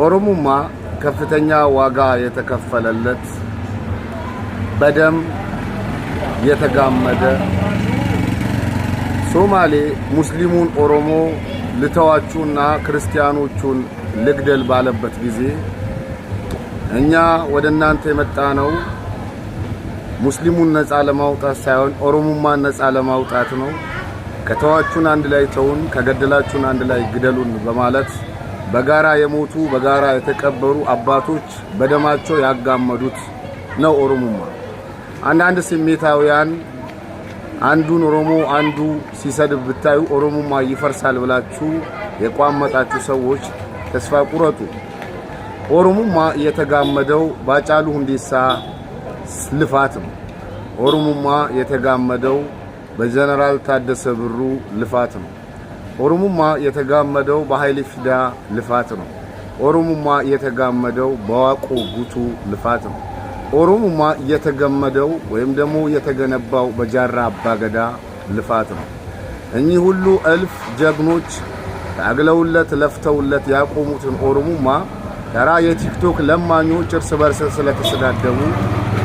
ኦሮሞማ ከፍተኛ ዋጋ የተከፈለለት በደም የተጋመደ ሶማሌ ሙስሊሙን ኦሮሞ ልተዋቹና ክርስቲያኖቹን ልግደል ባለበት ጊዜ እኛ ወደናንተ የመጣነው ሙስሊሙን ነፃ ለማውጣት ሳይሆን ኦሮሞማን ነፃ ለማውጣት ነው። ከተዋቹን አንድ ላይ ተውን፣ ከገደላቹን አንድ ላይ ግደሉን በማለት በጋራ የሞቱ በጋራ የተቀበሩ አባቶች በደማቸው ያጋመዱት ነው ኦሮሞማ። አንዳንድ ስሜታውያን አንዱን ኦሮሞ አንዱ ሲሰድብ ብታዩ ኦሮሞማ ይፈርሳል ብላችሁ የቋመጣችሁ ሰዎች ተስፋ ቁረጡ። ኦሮሞማ የተጋመደው ባጫሉ ሁንዴሳ ልፋት ነው። ኦሮሞማ የተጋመደው በጀነራል ታደሰ ብሩ ልፋት ነው። ኦሮሞማ የተጋመደው በኃይለ ፊዳ ልፋት ነው። ኦሮሞማ የተጋመደው በዋቆ ጉቱ ልፋት ነው። ኦሮሞማ የተገመደው ወይም ደግሞ የተገነባው በጃራ አባገዳ ልፋት ነው። እኚህ ሁሉ እልፍ ጀግኖች ታግለውለት ለፍተውለት ያቆሙትን ኦሮሞማ ተራ የቲክቶክ ለማኞች እርስ በርስ ስለተሰዳደቡ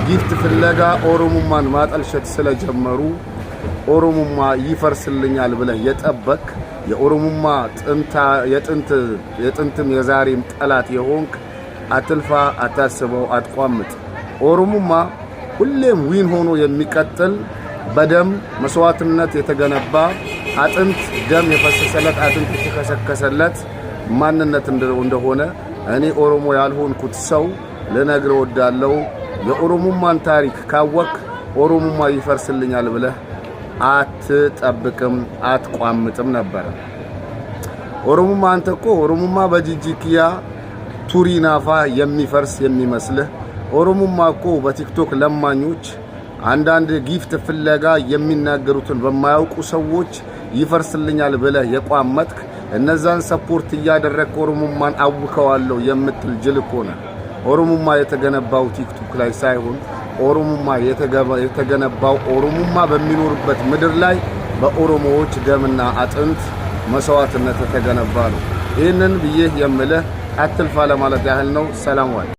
ጊፍት ፍለጋ ኦሮሞማን ማጠልሸት ስለጀመሩ ኦሮሞማ ይፈርስልኛል ብለህ የጠበቅ የኦሮሞማ የጥንትም የዛሬም ጠላት የሆንክ አትልፋ፣ አታስበው፣ አትቋምጥ። ኦሮሞማ ሁሌም ዊን ሆኖ የሚቀጥል በደም መስዋዕትነት የተገነባ አጥንት ደም የፈሰሰለት አጥንት የተከሰከሰለት ማንነት እንደሆነ እኔ ኦሮሞ ያልሆንኩት ሰው ልነግር ወዳለው። የኦሮሞማን ታሪክ ካወቅ ኦሮሞማ ይፈርስልኛል ብለህ አትጠብቅም፣ አትቋምጥም ነበር። ኦሮሞማ አንተ እኮ ኦሮሞማ በጂጂኪያ ቱሪናፋ የሚፈርስ የሚመስልህ ኦሮሞማ እኮ በቲክቶክ ለማኞች አንዳንድ ጊፍት ፍለጋ የሚናገሩትን በማያውቁ ሰዎች ይፈርስልኛል ብለህ የቋመጥክ እነዛን ሰፖርት እያደረክ ኦሮሞማን አውከዋለሁ የምትል ጅል እኮ ነህ። ኦሮሞማ የተገነባው ቲክቶክ ላይ ሳይሆን ኦሮሞማ የተገነባው ኦሮሞማ በሚኖርበት ምድር ላይ በኦሮሞዎች ደምና አጥንት መስዋዕትነት የተገነባ ነው። ይህንን ብዬ የምልህ አትልፋ ለማለት ያህል ነው። ሰላም ዋል።